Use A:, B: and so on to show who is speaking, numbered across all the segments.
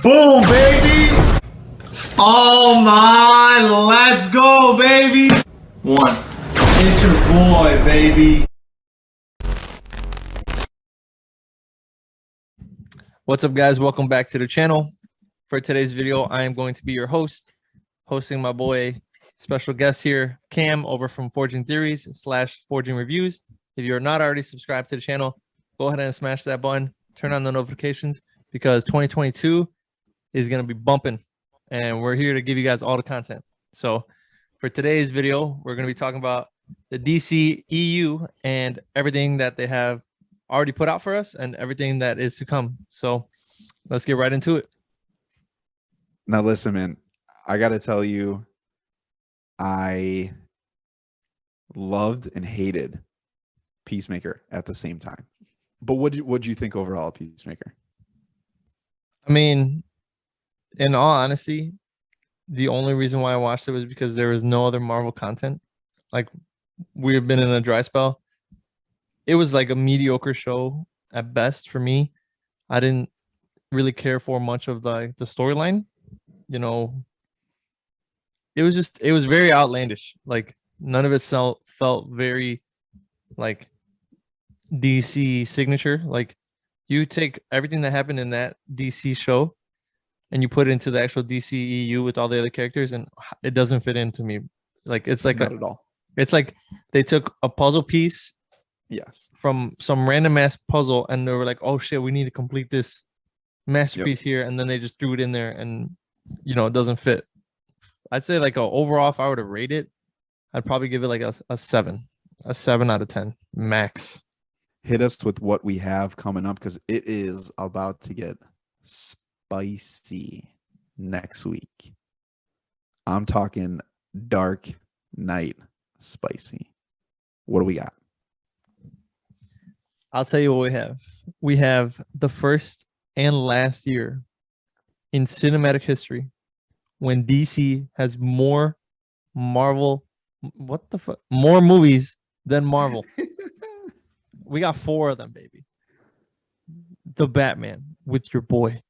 A: Boom, baby! Oh my, let's go, baby! One. It's your boy, baby.
B: What's up, guys? Welcome back to the channel. For today's video, I am going to be your host, hosting my boy, special guest here, Cam, over from Forging Theories / Forging Reviews. If you're not already subscribed to the channel, go ahead and smash that button, turn on the notifications, because 2022 is going to be bumping, and we're here to give you guys all the content. So for today's video, we're going to be talking about the DCEU and everything that they have already put out for us and everything that is to come. So let's get right into it.
C: Now listen, man, I gotta tell you, I loved and hated Peacemaker at the same time. But what'd you think overall of Peacemaker?
B: I mean, in all honesty, the only reason why I watched it was because there was no other Marvel content. Like, we've been in a dry spell. It was like a mediocre show at best for me. I didn't really care for much of the storyline. You know, it was very outlandish. Like, none of it felt very like DC signature. Like, you take everything that happened in that DC show and you put it into the actual DCEU with all the other characters, and it doesn't fit into me. Like, it's like
C: Not at all.
B: It's like they took a puzzle piece,
C: Yes,
B: from some random ass puzzle, and they were like, "Oh shit, we need to complete this masterpiece here," and then they just threw it in there, and it doesn't fit. I'd say, like, overall, if I were to rate it, I'd probably give it like a 7 out of 10 max.
C: hit us with what we have coming up, because it is about to get spicy next week. I'm talking Dark Knight spicy. What do we got?
B: I'll tell you what we have. We have the first and last year in cinematic history when DC has more Marvel, more movies than Marvel. We got 4 of them, baby. The Batman with your boy,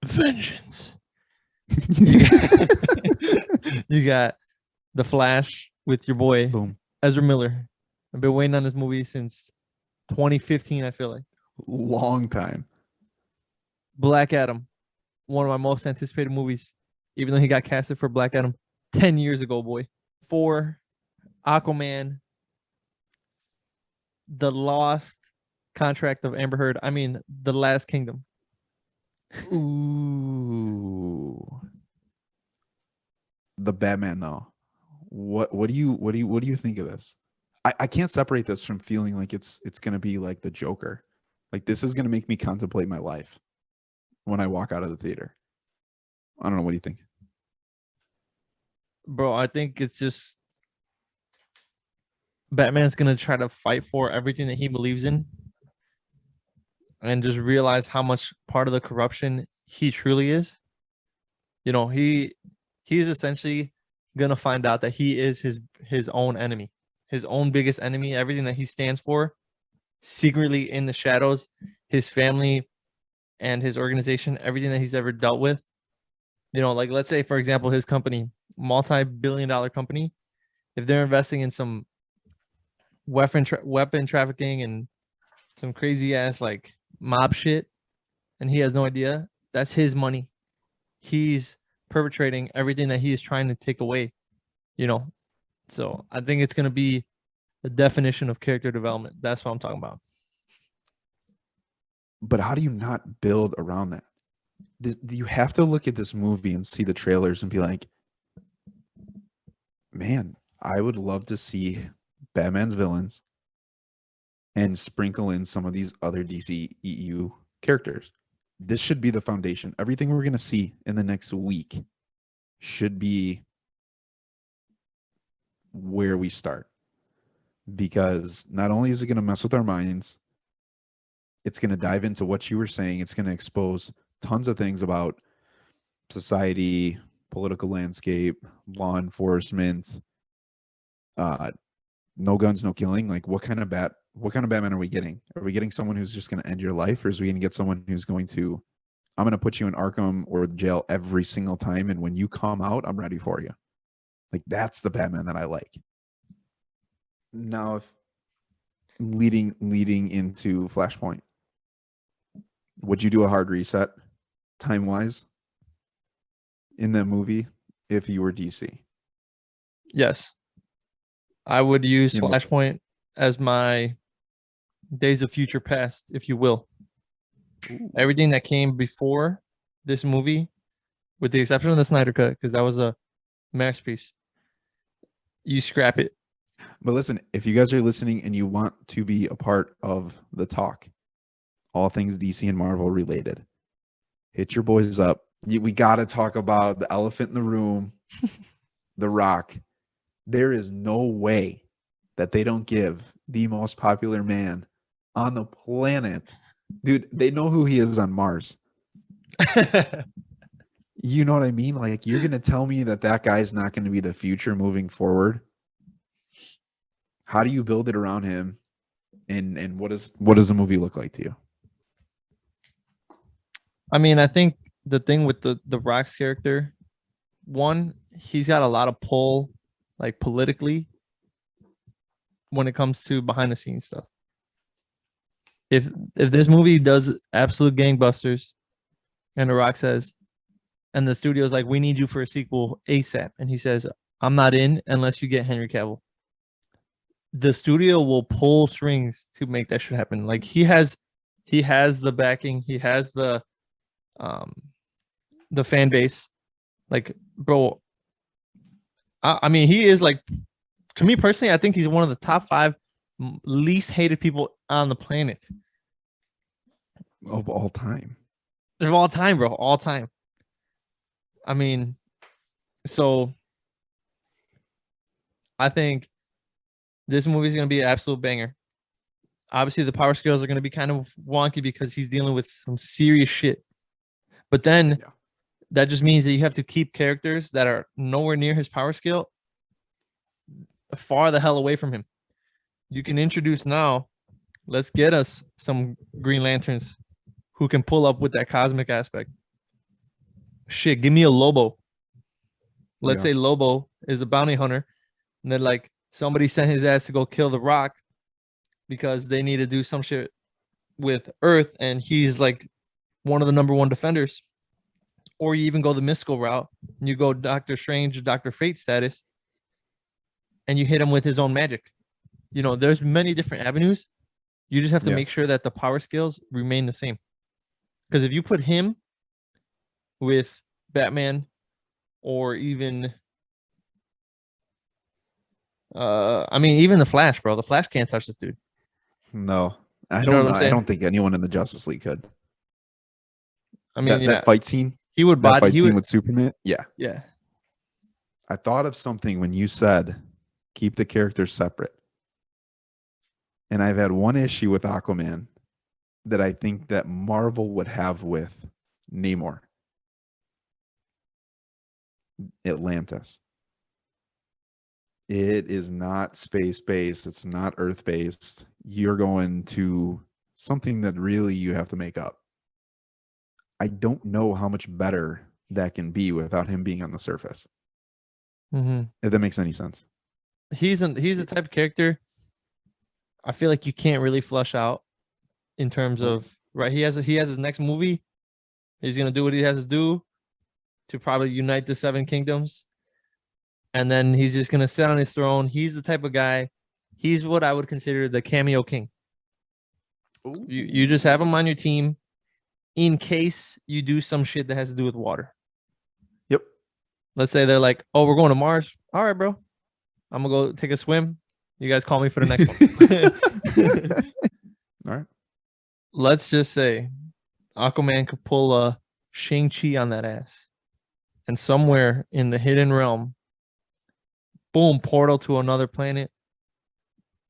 B: Vengeance. You got The Flash with your boy,
C: Boom.
B: Ezra Miller. I've been waiting on this movie since 2015, I feel like.
C: Long time.
B: Black Adam, one of my most anticipated movies, even though he got casted for Black Adam 10 years ago, boy. 4, Aquaman, The Lost Contract of Amber Heard. I mean, The Last Kingdom.
C: Ooh. The Batman, though. What do you think of this? I can't separate this from feeling like it's gonna be like the Joker. Like, this is gonna make me contemplate my life when I walk out of the theater. I don't know. What do you think?
B: Bro, I think it's just Batman's going to try to fight for everything that he believes in and just realize how much part of the corruption he truly is. He's essentially going to find out that he is his own enemy, his own biggest enemy. Everything that he stands for, secretly in the shadows, his family and his organization, everything that he's ever dealt with. Like, let's say, for example, his company, multi-billion-dollar company, if they're investing in some weapon trafficking and some crazy ass like mob shit, and he has no idea, that's his money. He's perpetrating everything that he is trying to take away. So I think it's going to be the definition of character development. That's what I'm talking about.
C: But how do you not build around that? You have to look at this movie and see the trailers and be like, man, I would love to see Batman's villains and sprinkle in some of these other DCEU characters. This should be the foundation. Everything we're going to see in the next week should be where we start, because not only is it going to mess with our minds, it's going to dive into what you were saying. It's going to expose tons of things about society, political landscape, law enforcement, no guns, no killing. Like, what kind of Batman are we getting? Are we getting someone who's just going to end your life, or is we going to get someone who's going to I'm going to put you in Arkham or jail every single time. And when you come out, I'm ready for you. Like, that's the Batman that I like. Now, if leading into Flashpoint, would you do a hard reset time-wise in that movie if you were DC?
B: Yes. I would use
C: You know-
B: Flashpoint as my Days of Future Past, if you will. Everything that came before this movie, with the exception of the Snyder Cut, because that was a masterpiece, you scrap it.
C: But listen, if you guys are listening and you want to be a part of the talk, all things DC and Marvel related, hit your boys up. We got to talk about the elephant in the room, The Rock. There is no way that they don't give the most popular man on the planet. Dude, they know who he is on Mars. You know what I mean? Like, you're going to tell me that guy's not going to be the future moving forward? How do you build it around him? And what does the movie look like to you?
B: I mean, I think the thing with the Rock's character, one, he's got a lot of pull, like politically, when it comes to behind the scenes stuff. If this movie does absolute gangbusters, and The Rock says, and the studio's like, we need you for a sequel ASAP, and he says, I'm not in unless you get Henry Cavill. The studio will pull strings to make that shit happen. Like, he has the backing, he has the fan base. Like, bro, I mean, he is, like, to me personally, I think he's one of the top 5 least hated people on the planet
C: Of all time.
B: of all time, bro. All time. I mean, so I think this movie is going to be an absolute banger. Obviously, the power scales are going to be kind of wonky because he's dealing with some serious shit. But then that just means that you have to keep characters that are nowhere near his power scale far the hell away from him. You can introduce now, let's get us some Green Lanterns who can pull up with that cosmic aspect. Shit, give me a Lobo. Let's say Lobo is a bounty hunter, and then, like, somebody sent his ass to go kill the Rock because they need to do some shit with Earth, and he's like one of the number 1 defenders. Or you even go the mystical route, and you go Doctor Strange, Dr. Fate status, and you hit him with his own magic. You know, there's many different avenues. You just have to make sure that the power scales remain the same. Because if you put him with Batman, or even I mean, even the Flash, bro. The Flash can't touch this dude.
C: No, I
B: You know
C: don't
B: what
C: know.
B: I'm
C: I don't think anyone in the Justice League could.
B: I mean,
C: that fight scene.
B: He would
C: That
B: body.
C: fight
B: He
C: scene
B: would.
C: with Superman. Yeah.
B: Yeah.
C: I thought of something when you said keep the characters separate. And I've had one issue with Aquaman that I think that Marvel would have with Namor. Atlantis. It is not space-based. It's not Earth-based. You're going to something that really you have to make up. I don't know how much better that can be without him being on the surface.
B: Mm-hmm.
C: If that makes any sense.
B: He's the type of character I feel like you can't really flush out in terms of, right. He has his next movie. He's gonna do what he has to do to probably unite the 7 kingdoms, and then he's just gonna sit on his throne. He's the type of guy. He's what I would consider the cameo king. You just have him on your team in case you do some shit that has to do with water.
C: Yep.
B: Let's say they're like, "Oh, we're going to Mars. All right, bro. I'm gonna go take a swim. You guys call me for the next one."
C: All right.
B: Let's just say Aquaman could pull a Shang-Chi on that ass. And somewhere in the hidden realm, boom, portal to another planet.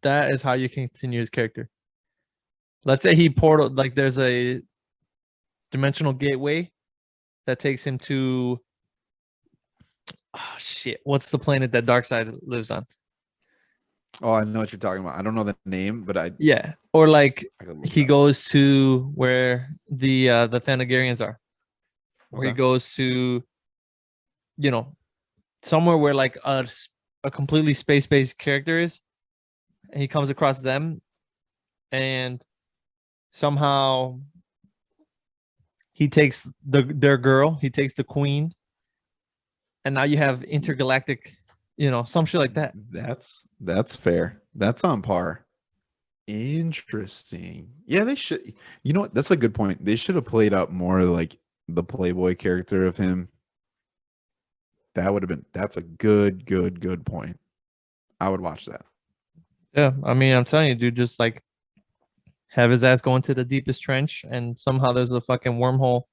B: That is how you continue his character. Let's say he portal, like, there's a dimensional gateway that takes him to, oh shit, what's the planet that Darkseid lives on?
C: Oh, I know what you're talking about. I don't know the name, but
B: Yeah. Or like
C: I could look
B: he
C: it up.
B: goes to where the Thanagarians are. where he
C: Okay.
B: goes to, you know, somewhere where like a completely space-based character is, and he comes across them, and somehow he takes their girl, he takes the queen, and now you have intergalactic, some shit like that.
C: That's fair. That's on par. Interesting. Yeah, they should. You know what? That's a good point. They should have played up more like the Playboy character of him. That would have been. That's a good point. I would watch that.
B: Yeah, I mean, I'm telling you, dude, just like have his ass go into the deepest trench, and somehow there's a fucking wormhole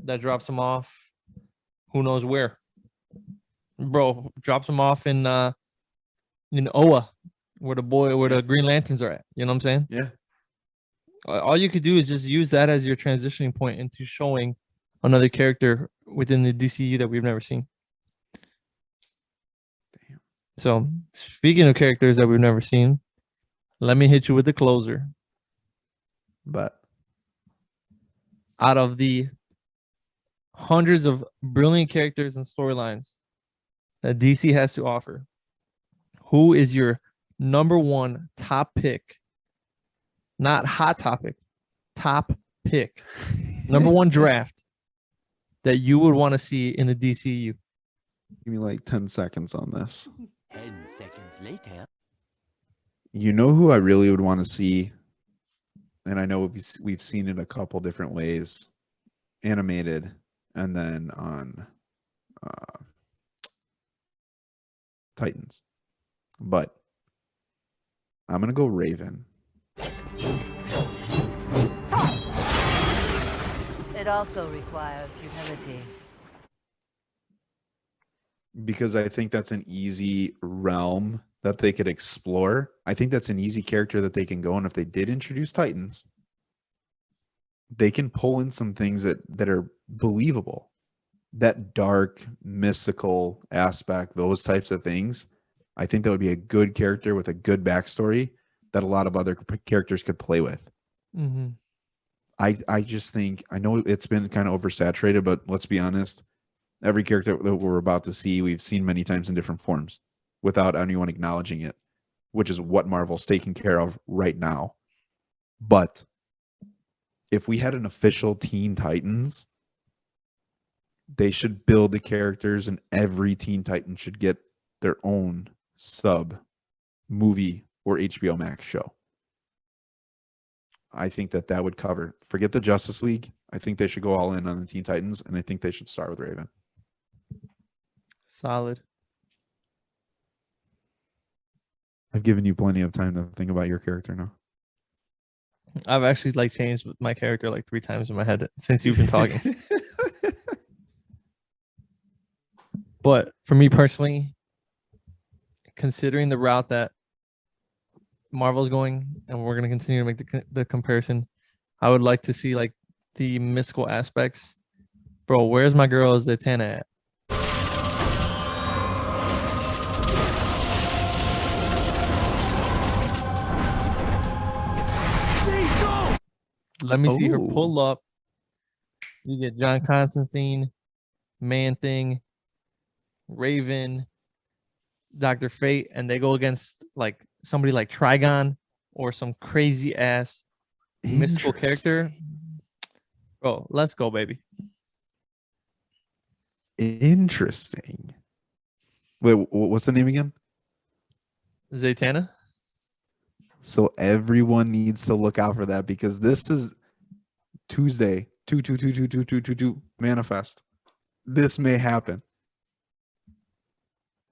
B: that drops him off. Who knows where? Bro, drops him off in Oa, where the Green Lanterns are at. You know what I'm saying?
C: Yeah.
B: All you could do is just use that as your transitioning point into showing another character within the DCU that we've never seen.
C: Damn.
B: So, speaking of characters that we've never seen, let me hit you with the closer.
C: But
B: Out of the hundreds of brilliant characters and storylines that DC has to offer, who is your number one top pick? Not hot topic, top pick. Number one draft that you would want to see in the DCU.
C: give me like 10 seconds on this.
D: 10 seconds later.
C: You know who I really would want to see, and I know we've seen it a couple different ways, animated, and then on Titans. But I'm gonna go Raven.
E: It also requires humility.
C: Because I think that's an easy realm that they could explore. I think that's an easy character that they can go. And if they did introduce Titans, they can pull in some things that are believable. That dark, mystical aspect, those types of things. I think that would be a good character with a good backstory that a lot of other characters could play with.
B: Mm-hmm.
C: I just think, I know it's been kind of oversaturated, but let's be honest. Every character that we're about to see, we've seen many times in different forms without anyone acknowledging it, which is what Marvel's taking care of right now. But if we had an official Teen Titans, they should build the characters, and every Teen Titan should get their own sub movie or HBO Max show. I think that would cover. Forget the Justice League. I think they should go all in on the Teen Titans, and I think they should start with Raven.
B: Solid.
C: I've given you plenty of time to think about your character now.
B: I've actually like changed my character like 3 times in my head since you've been talking. But for me personally, considering the route that Marvel's going, and we're going to continue to make the comparison, I would like to see like the mystical aspects. Bro, where's my girl Zatanna at? Let me see her pull up. You get John Constantine, Man-Thing, Raven, Dr. Fate, and they go against like somebody like Trigon or some crazy ass mystical character. Bro, let's go, baby.
C: Interesting. Wait, what's the name again?
B: Zatanna?
C: So everyone needs to look out for that, because this is Tuesday. 2 manifest. This may happen.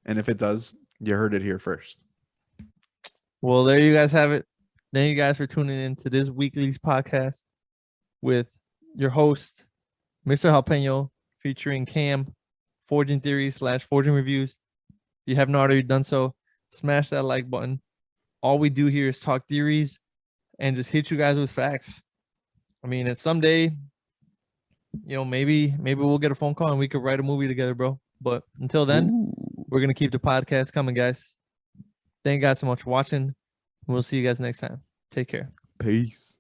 C: And if it does, you heard it here first.
B: Well, there you guys have it. Thank you guys for tuning in to this weekly's podcast with your host, Mr. Jalapeno, featuring Cam, Forging Theories / Forging Reviews. If you haven't already done so, smash that like button. All we do here is talk theories and just hit you guys with facts. I mean, it's someday, maybe we'll get a phone call and we could write a movie together, bro. But until then, we're going to keep the podcast coming, guys. Thank you guys so much for watching. We'll see you guys next time. Take care.
C: Peace.